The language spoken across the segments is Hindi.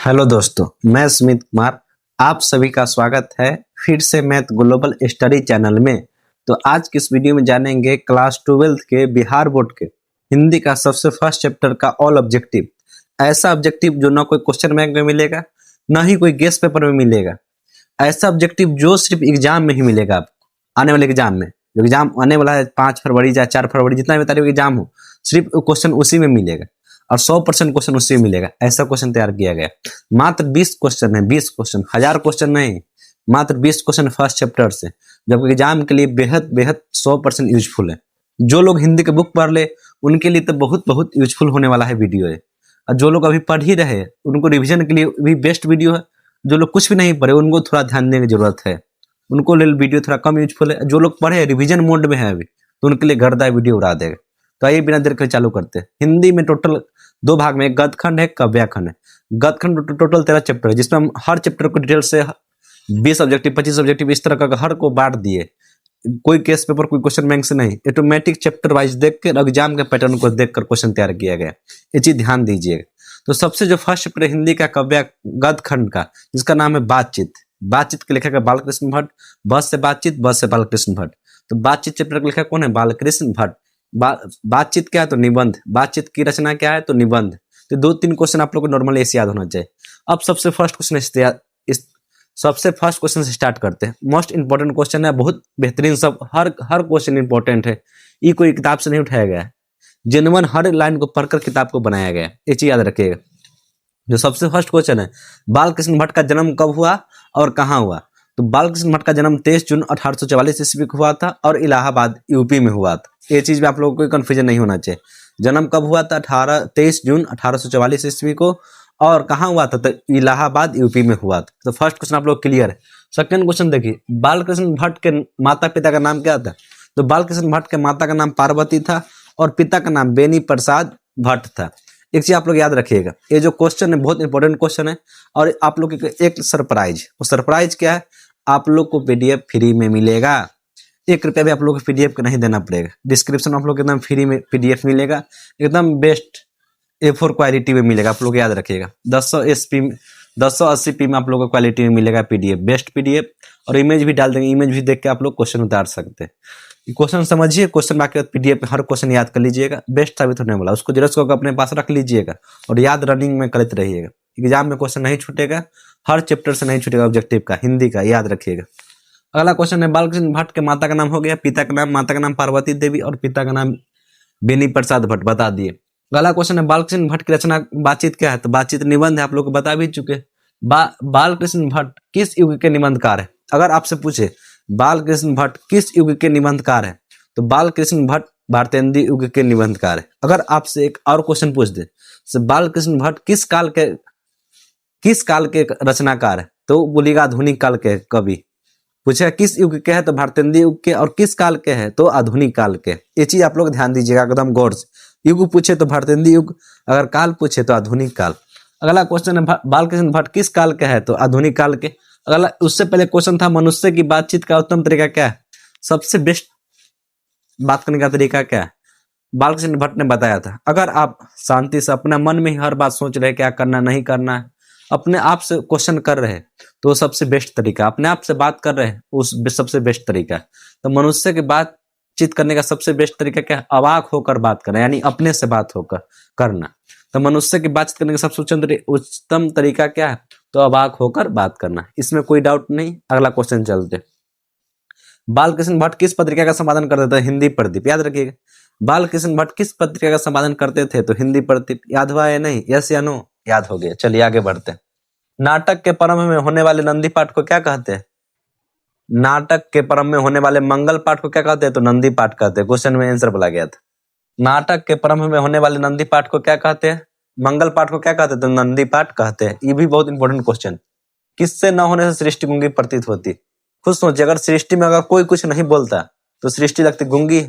हेलो दोस्तों, मैं सुमित कुमार। आप सभी का स्वागत है फिर से मैथ ग्लोबल स्टडी चैनल में। तो आज की इस वीडियो में जानेंगे क्लास 12th के बिहार बोर्ड के हिंदी का सबसे फर्स्ट चैप्टर का ऑल ऑब्जेक्टिव। ऐसा ऑब्जेक्टिव जो ना कोई क्वेश्चन बैंक में मिलेगा, ना ही कोई गेस्ट पेपर में मिलेगा। ऐसा ऑब्जेक्टिव जो सिर्फ एग्जाम में ही मिलेगा आपको, आने वाले एग्जाम में। जो एग्जाम आने वाला है 5 फरवरी या 4 फरवरी, जितना भी तारीख एग्जाम हो, सिर्फ क्वेश्चन उसी में मिलेगा और 100% क्वेश्चन उससे मिलेगा। ऐसा क्वेश्चन तैयार किया गया। मात्र 20 क्वेश्चन है, 20 क्वेश्चन, 1000 क्वेश्चन नहीं, मात्र 20 क्वेश्चन फर्स्ट चैप्टर से, जब एग्जाम के लिए बेहद बेहद 100% यूजफुल है। जो लोग हिंदी के बुक पढ़ ले उनके लिए तो बहुत बहुत यूजफुल होने वाला है वीडियो है। और जो लोग अभी पढ़ ही रहे उनको रिविजन के लिए भी बेस्ट वीडियो है। जो लोग कुछ भी नहीं पढ़े उनको थोड़ा ध्यान देने की जरूरत है, उनको लिए वीडियो थोड़ा कम यूजफुल है। जो लोग पढ़े रिविजन मोड में है अभी, तो उनके लिए गर्दा वीडियो उड़ा देगा। तो आइए बिना देर के चालू करते हैं। हिंदी में टोटल 2 भाग में, एक गद्यखंड है, एक काव्यखंड है। गद्यखंड टोटल 13 चैप्टर है, जिसमें हम हर चैप्टर को डिटेल से 20 ऑब्जेक्टिव 25 ऑब्जेक्टिव इस तरह का हर को बांट दिए। कोई केस पेपर कोई क्वेश्चन बैंक से नहीं, ऑटोमेटिक चैप्टर वाइज देख कर एग्जाम के पैटर्न को देखकर क्वेश्चन तैयार किया गया। ये चीज ध्यान दीजिएगा। तो सबसे जो फर्स्ट चैप्टर हिंदी का गद्यखंड का, जिसका नाम है बातचीत। बातचीत के लेखक है बालकृष्ण भट्ट। बस से बातचीत, बस से बालकृष्ण भट्ट। तो बातचीत चैप्टर का लेखक कौन है? बालकृष्ण भट्ट। बातचीत क्या है? तो निबंध। बातचीत की रचना क्या है? तो निबंध। तो 2-3 क्वेश्चन आप लोग को नॉर्मली ऐसे याद होना चाहिए। अब सबसे फर्स्ट क्वेश्चन से स्टार्ट करते हैं। मोस्ट इंपॉर्टेंट क्वेश्चन है, बहुत बेहतरीन, सब हर क्वेश्चन इंपॉर्टेंट है। ये कोई किताब से नहीं उठाया गया है, जेन्युइन हर लाइन को पढ़कर किताब को बनाया गया है। ये चीज याद रखिएगा। जो सबसे फर्स्ट क्वेश्चन है, बालकृष्ण भट्ट का जन्म कब हुआ और कहाँ हुआ? तो बालकृष्ण भट्ट का जन्म 23 जून 1844 ईस्वी को हुआ था और इलाहाबाद यूपी में हुआ था। ये चीज में आप लोगों को कोई कंफ्यूजन नहीं होना चाहिए। जन्म कब हुआ था? 23 जून 1844 ईस्वी को। और कहाँ हुआ था? तो इलाहाबाद यूपी में हुआ था। तो फर्स्ट क्वेश्चन आप लोग क्लियर है। सेकंड क्वेश्चन देखिए, बालकृष्ण भट्ट के माता पिता का नाम क्या था? तो बालकृष्ण भट्ट के माता का नाम पार्वती था और पिता का नाम बेनी प्रसाद भट्ट था। एक चीज आप लोग याद रखिएगा, ये जो क्वेश्चन है बहुत इंपॉर्टेंट क्वेश्चन है। और आप लोग एक सरप्राइज, वो सरप्राइज क्या है? आप लोग को पीडीएफ फ्री में मिलेगा। 1 रुपया भी आप लोग को पीडीएफ का नहीं देना पड़ेगा। डिस्क्रिप्शन में आप लोग एकदम फ्री में पीडीएफ मिलेगा, एकदम बेस्ट A4 क्वालिटी में मिलेगा। आप लोग याद रखिएगा, 1080p में आप लोग को क्वालिटी में मिलेगा पीडीएफ, बेस्ट पीडीएफ। और इमेज भी डाल देंगे, इमेज भी देख के आप लोग क्वेश्चन उतार सकते हैं। क्वेश्चन समझिए, क्वेश्चन बाकी पीडीएफ में हर क्वेश्चन याद कर लीजिएगा, बेस्ट साबित होने वाला। उसको जेरॉक्स करके अपने पास रख लीजिएगा और याद रनिंग में करते रहिएगा। एग्जाम में क्वेश्चन नहीं छूटेगा, हर चैप्टर से नहीं छूटेगा ऑब्जेक्टिव का, हिंदी का, याद रखिएगा। अगला क्वेश्चन है, बालकृष्ण भट्ट के माता का नाम हो गया, पिता का नाम, माता का नाम पार्वती देवी और पिता का नाम बेनी प्रसाद भट्ट, बता दिए। अगला क्वेश्चन है, बालकृष्ण भट्ट की रचना बातचीत क्या है? तो बातचीत निबंध है, आप लोग को बता भी चुके। बालकृष्ण भट्ट किस युग के निबंधकार है? अगर आपसे पूछे बालकृष्ण भट्ट किस युग के निबंधकार है, तो बालकृष्ण भट्ट भारतेंदु युग के निबंधकार है। अगर आपसे एक और क्वेश्चन पूछ दे, बालकृष्ण भट्ट किस काल के रचनाकार है, तो बोलिएगा आधुनिक काल के कवि। पूछेगा किस युग के है, तो भारतेंदु युग के। और किस काल के है, तो आधुनिक काल के। ये चीज आप लोग ध्यान दीजिएगा एकदम गौर से। युग पूछे तो भारतेंदु युग, अगर काल पूछे तो आधुनिक काल। अगला क्वेश्चन है, बालकृष्ण भट्ट किस काल के है, तो आधुनिक काल के। अगला, उससे पहले क्वेश्चन था, मनुष्य की बातचीत का उत्तम तरीका क्या है? सबसे बेस्ट बात करने का तरीका क्या है? बालकृष्ण भट्ट ने बताया था, अगर आप शांति से अपना मन में ही हर बात सोच रहे क्या करना नहीं करना है, अपने आप से क्वेश्चन कर रहे, तो सबसे बेस्ट तरीका, अपने आप से बात कर रहे उस सबसे बेस्ट तरीका। तो मनुष्य की बातचीत करने का सबसे बेस्ट तरीका क्या है? अवाक होकर बात करना, यानी अपने से बात होकर करना। तो मनुष्य की बातचीत करने का सबसे उत्तम तरीका क्या है? तो अवाक होकर बात करना, इसमें कोई डाउट नहीं। अगला क्वेश्चन चलते। बालकृष्ण भट्ट किस पत्रिका का संपादन करते थे? हिंदी प्रदीप, याद रखिएगा। बालकृष्ण भट्ट किस पत्रिका का संपादन करते थे? तो हिंदी प्रदीप। याद हुआ या नहीं? यस या नो? याद हो गया। चलिए आगे बढ़ते हैं। नाटक के प्रारंभ में होने वाले नंदी पाठ को क्या कहते हैं? नाटक के प्रारंभ में होने वाले मंगल पाठ को क्या कहते हैं? तो नंदी पाठ कहते हैं। क्वेश्चन में आंसर बोला गया था। नाटक के प्रारंभ में होने वाले नंदी पाठ को क्या कहते हैं? मंगल पाठ को क्या कहते हैं? तो नंदी पाठ कहते हैं। ये भी बहुत इंपॉर्टेंट क्वेश्चन। किससे न होने से सृष्टि गूंगी प्रतीत होती? खुद सोचिए, अगर सृष्टि में अगर कोई कुछ नहीं बोलता तो सृष्टि लगती गूंगी।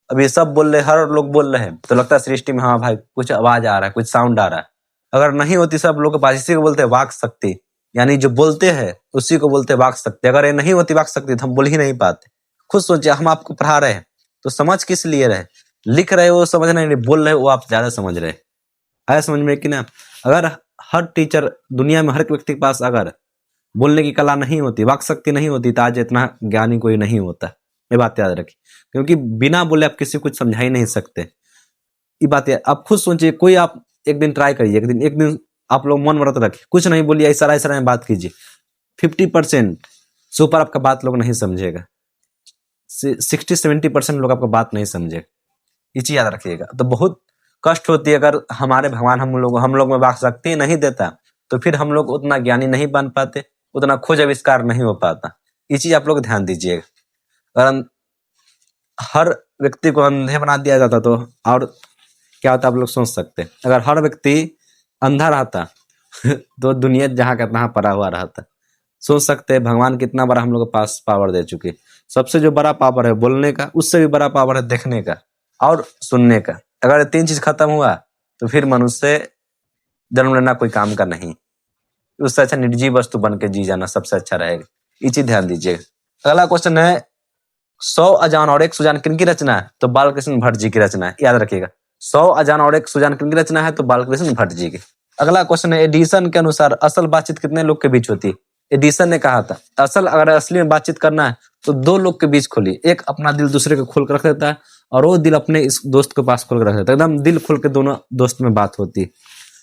अभी सब बोल रहे, हर लोग बोल रहे हैं, तो लगता है सृष्टि में हाँ भाई कुछ आवाज आ रहा है, कुछ साउंड आ रहा है। अगर नहीं होती, सब लोग के पास, इसी को बोलते हैं वाक शक्ति, यानी जो बोलते हैं उसी को बोलते हैं वाक शक्ति। अगर ये नहीं होती वाक शक्ति तो हम बोल ही नहीं पाते। खुद सोचिए, हम आपको पढ़ा रहे हैं तो समझ किस लिए रहे? लिख रहे हो समझ नहीं, बोल रहे हो वो आप ज्यादा समझ रहे। आया समझ में कि ना? अगर हर टीचर दुनिया में हर एक व्यक्ति के पास अगर बोलने की कला नहीं होती, वाक शक्ति नहीं होती, तो आज इतना ज्ञानी कोई नहीं होता। ये बात याद रखिए, क्योंकि बिना बोले आप किसी को कुछ समझा ही नहीं सकते। ये बात आप खुद सोचिए, कोई आप एक दिन ट्राई करिए, एक दिन आप लोग मन व्रत रखिए, कुछ नहीं बोलिए, इशारा इशारा में बात कीजिए, 50% से ऊपर आपका बात लोग नहीं समझेगा, 60-70% लोग आपका बात नहीं समझेगा। ये चीज याद रखिएगा। तो बहुत कष्ट होती है अगर हमारे भगवान हम लोग में वाक शक्ति नहीं देता, तो फिर हम लोग उतना ज्ञानी नहीं बन पाते, उतना खोज आविष्कार नहीं हो पाता। ये चीज आप लोग ध्यान दीजिएगा। अगर हर व्यक्ति को अंधे बना दिया जाता तो और क्या होता आप लोग सोच सकते हैं। अगर हर व्यक्ति अंधा रहता तो दुनिया जहां का तहां पड़ा हुआ रहता। सोच सकते हैं भगवान कितना बड़ा हम लोग के पास पावर दे चुके। सबसे जो बड़ा पावर है बोलने का, उससे भी बड़ा पावर है देखने का और सुनने का। अगर ये 3 चीज खत्म हुआ तो फिर मनुष्य जन्म लेना कोई काम का नहीं, उससे अच्छा निर्जीव वस्तु बन के जी जाना सबसे अच्छा रहेगा। ये चीज ध्यान दीजिएगा। अगला क्वेश्चन है 100 अजान और 1 सुजान किनकी रचना है? तो बालकृष्ण भट्ट जी की रचना है। याद रखिएगा, 100 अजान और 1 सुजान किनकी रचना है? तो बालकृष्ण भट्ट जी की। अगला क्वेश्चन है एडिसन के अनुसार असल बातचीत कितने लोग के बीच होती है? एडिसन ने कहा था अगर असली में बातचीत करना है तो 2 लोग के बीच खोली। एक अपना दिल दूसरे को खोल कर रख देता है और वो दिल अपने इस दोस्त के पास खोल कर रख देता है। एकदम दिल खोल के दोनों दोस्त में बात होती है।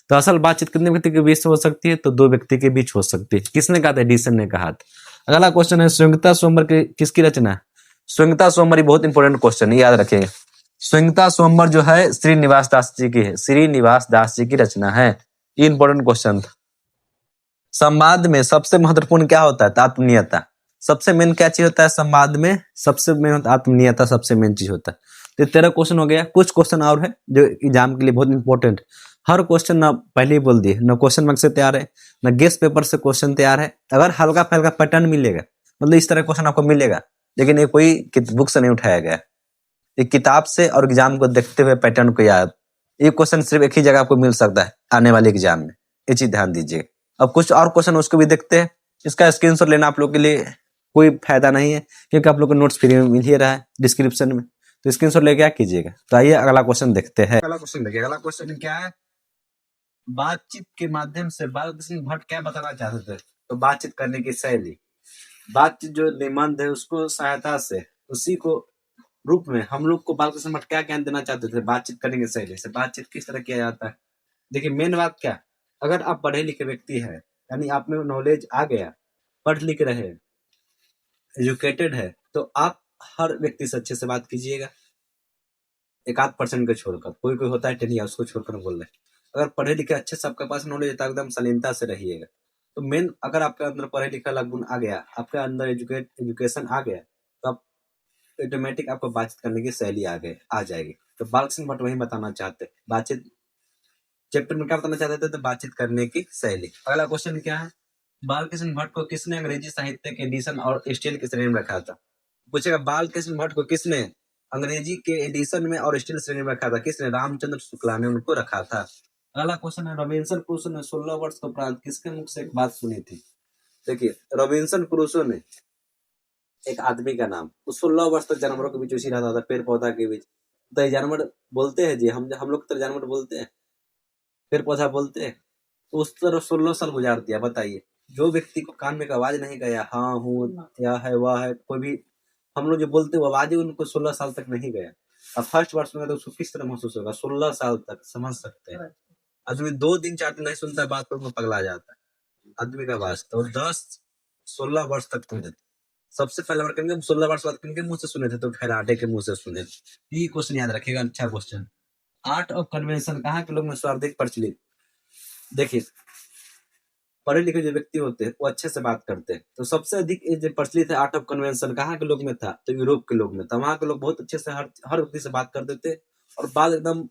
तो असल बातचीत कितने व्यक्ति के बीच हो सकती है? तो 2 व्यक्ति के बीच हो सकती है। किसने कहा था? एडिसन ने कहा था। अगला क्वेश्चन है स्वयंता स्वयंवर किसकी रचना है? स्वयंता स्वयंवर बहुत इंपॉर्टेंट क्वेश्चन है, याद रखिएगा। स्वयंता स्वयंवर जो है श्रीनिवास दास जी की है, श्रीनिवास दास जी की रचना है। ये इंपॉर्टेंट क्वेश्चन था। संवाद में सबसे महत्वपूर्ण क्या होता है? आत्मीयता। सबसे मेन क्या चीज होता है संवाद में? सबसे मेन आत्मीयता सबसे मेन चीज होता है। तो 13 क्वेश्चन हो गया। कुछ क्वेश्चन और है जो एग्जाम के लिए बहुत इंपॉर्टेंट। हर क्वेश्चन ना पहले ही बोल दिए, न क्वेश्चन बैंक से तैयार है, न गेस्ट पेपर से क्वेश्चन तैयार है। अगर हल्का फल्का पैटर्न मिलेगा, मतलब इस तरह क्वेश्चन आपको मिलेगा, लेकिन ये कोई बुक से नहीं उठाया गया, एक किताब से और एग्जाम को देखते हुए पैटर्न को याद। ये क्वेश्चन सिर्फ एक ही जगह आपको मिल सकता है आने वाले एग्जाम में, ये चीज ध्यान दीजिए। अब कुछ और क्वेश्चन उसको भी देखते हैं। इसका स्क्रीनशॉट लेना आप लोग के लिए कोई फायदा नहीं है, क्योंकि आप लोग को नोट्स फ्री में मिल ही रहा है डिस्क्रिप्शन में। तो स्क्रीनशॉट लेके क्या कीजिएगा। तो आइए अगला क्वेश्चन देखते हैं। अगला क्वेश्चन देखिए। अगला क्वेश्चन क्या है? बातचीत के माध्यम से बालकृष्ण भट्ट क्या बताना चाहते थे? तो बातचीत करने की शैली, बातचीत जो निबंध है उसको सहायता से, उसी को रूप में हम लोग को बालकृष्ण भट्ट क्या ज्ञान देना चाहते थे? बातचीत करने की शैली से बातचीत किस तरह किया जाता है। देखिए मेन बात क्या, अगर आप पढ़े लिखे व्यक्ति है, यानी आप में नॉलेज आ गया, पढ़ लिख रहे, एजुकेटेड है, तो आप हर व्यक्ति से अच्छे से बात कीजिएगा। 1-8% को छोड़कर, कोई होता है टेनिया, उसको छोड़कर बोल रहे। अगर पढ़े लिखे अच्छे से आपके पास नॉलेज है तो एकदम शालीनता से रहिएगा। तो मेन अगर आपके अंदर पढ़े लिखा वाला गुण आ गया, आपके अंदर एजुकेशन आ गया, तो आप ऑटोमेटिक आपको बातचीत करने की शैली आ जाएगी। तो बालकृष्ण भट्ट वही बताना चाहते, बातचीत चैप्टर में क्या बताना चाहते थे? तो बातचीत करने की शैली। अगला क्वेश्चन क्या है? बालकृष्ण भट्ट को किसने अंग्रेजी साहित्य के एडिशन और स्टील की श्रेणी में रखा था? पूछेगा बालकृष्ण भट्ट को किसने अंग्रेजी के एडिशन में और स्टील श्रेणी में रखा था? किसने? रामचंद्र शुक्ला ने उनको रखा था। अगला क्वेश्चन है रॉबिन्सन क्रूसो ने 16 वर्ष के उपरांत किसके मुख से एक बात सुनी थी? देखिए रॉबिन्सन क्रूसो ने, एक आदमी का नाम, वो 16 वर्ष तक जानवरों के बीच उसी रहता था, पेड़ पौधा के बीच। तो ये जानवर बोलते हैं जी, हम लोग तो जानवर बोलते हैं, पेड़ पौधा बोलते हैं। तो उस तरह 16 साल गुजार दिया। बताइए, जो व्यक्ति को कान में एक आवाज नहीं गया, हाँ हूँ या है वह है, कोई भी हम लोग जो बोलते वो आवाज उनको 16 साल तक नहीं गया। अब फर्स्ट वर्ष में तो उसको किस तरह महसूस होगा? 16 साल तक, समझ सकते हैं। आदमी 2 दिन 4 दिन नहीं सुनता है बात पर वो पगला जाता है आदमी का वास्ता। और 10-16 वर्ष तक सुने थे। सबसे पहले बार किनके 16 वर्ष बाद किनके मुंह से सुने थे? तो खैराटे के मुंह से सुने थे। ये क्वेश्चन याद रखिएगा, अच्छा क्वेश्चन। आर्ट ऑफ कन्वेंशन कहाँ के लोग में सर्वाधिक प्रचलित? देखिए पढ़े लिखे जो व्यक्ति होते हैं वो अच्छे से बात करते हैं। तो सबसे अधिक जो प्रचलित है आर्ट ऑफ कन्वेंशन कहाँ के लोग में था? तो यूरोप के लोग में था। वहां के लोग बहुत अच्छे से हर व्यक्ति से बात करते थे और बात एकदम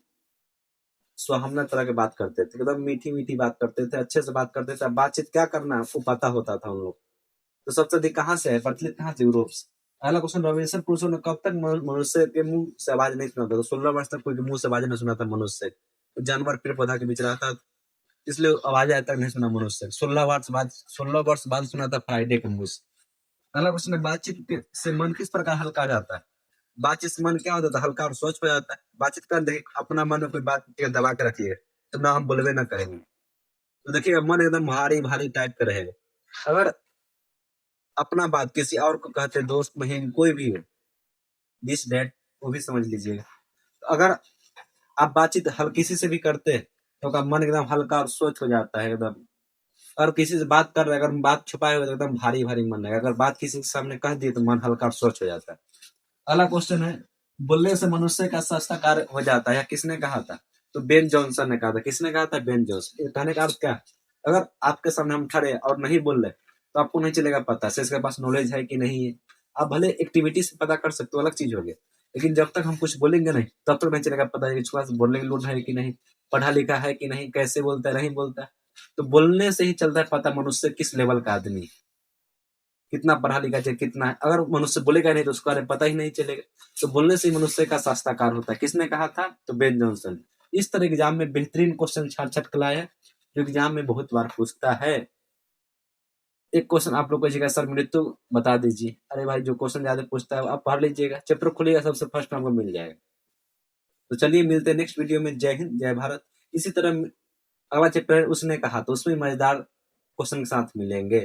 सुहावना तरह के बात करते थे, एकदम मीठी मीठी बात करते थे, अच्छे से बात करते थे। अब बातचीत क्या करना है वो पता होता था उन लोग। तो सबसे अधिक कहाँ से है प्रचलित? कहाँ से? यूरोप से। अगला क्वेश्चन, रॉबिन्सन क्रूसो ने कब तक मनुष्य के मुंह से आवाज नहीं सुना था? तो 16 वर्ष तक कोई के मुंह से आवाज नहीं सुना था मनुष्य से। जानवर पेड़ पौधा के बीच रहता, इसलिए आवाज आज तक नहीं सुना मनुष्य से। 16 वर्ष बाद सुना था फ्राइडे के मुंह से। अगला क्वेश्चन है बातचीत से मन किस प्रकार हल्का जाता है? बातचीत से मन क्या होता था? हल्का और स्वच्छ हो जाता है। बातचीत कर देखिए, अपना मन में कोई बात दबा के रखिए तो ना हम बोलवे ना करेंगे। तो देखिएगा मन एकदम भारी भारी टाइप का रहेगा। अगर अपना बात किसी और को कहते, दोस्त बहन कोई भी हो, दिस डेट, वो भी समझ लीजिएगा। तो अगर आप बातचीत हर किसी से भी करते हैं तो आपका मन एकदम हल्का और स्वच्छ हो जाता है एकदम। और किसी से बात कर रहे हैं, अगर बात छुपाए हुए तो एकदम भारी भारी मन लगेगा, अगर बात किसी के सामने कह दिए तो मन हल्का और स्वच्छ हो जाता है। अगला क्वेश्चन है, बोलने से मनुष्य का सस्ता कार्य हो जाता है, या किसने कहा था? तो बेन जॉनसन ने कहा था। किसने कहा था? Ben Jonson. ये कहने का अर्थ क्या है? अगर आपके सामने हम खड़े और नहीं बोल रहे तो आपको नहीं चलेगा पता से इसके पास नॉलेज है कि नहीं है। आप भले एक्टिविटी से पता कर सकते हो, अलग चीज हो गई, लेकिन जब तक हम कुछ बोलेंगे नहीं तब तक नहीं चलेगा पता है कि इसके पास बोलने की लोड है कि नहीं, पढ़ा लिखा है कि नहीं, कैसे बोलता है नहीं बोलता है। तो बोलने से ही चलता है पता मनुष्य किस लेवल का आदमी है, कितना पढ़ा लिखा चाहिए, कितना है। अगर मनुष्य बोलेगा नहीं तो उसके बारे में पता ही नहीं चलेगा। तो बोलने से ही मनुष्य का शास्त्राकार होता है। किसने कहा था? तो बेन जॉनसन। इस तरह एग्जाम में बेहतरीन क्वेश्चन छाट छाट के लाया है, जो एग्जाम में बहुत बार पूछता है। एक क्वेश्चन आप लोग को सर मृत्यु बता दीजिए। अरे भाई, जो क्वेश्चन ज्यादा पूछता है आप पढ़ लीजिएगा, चैप्टर खुलेगा सबसे फर्स्ट आपको मिल जाएगा। तो चलिए मिलते हैं नेक्स्ट वीडियो में। जय हिंद, जय भारत। इसी तरह अगला चैप्टर उसने कहा, तो उसमें मजेदार क्वेश्चन के साथ मिलेंगे।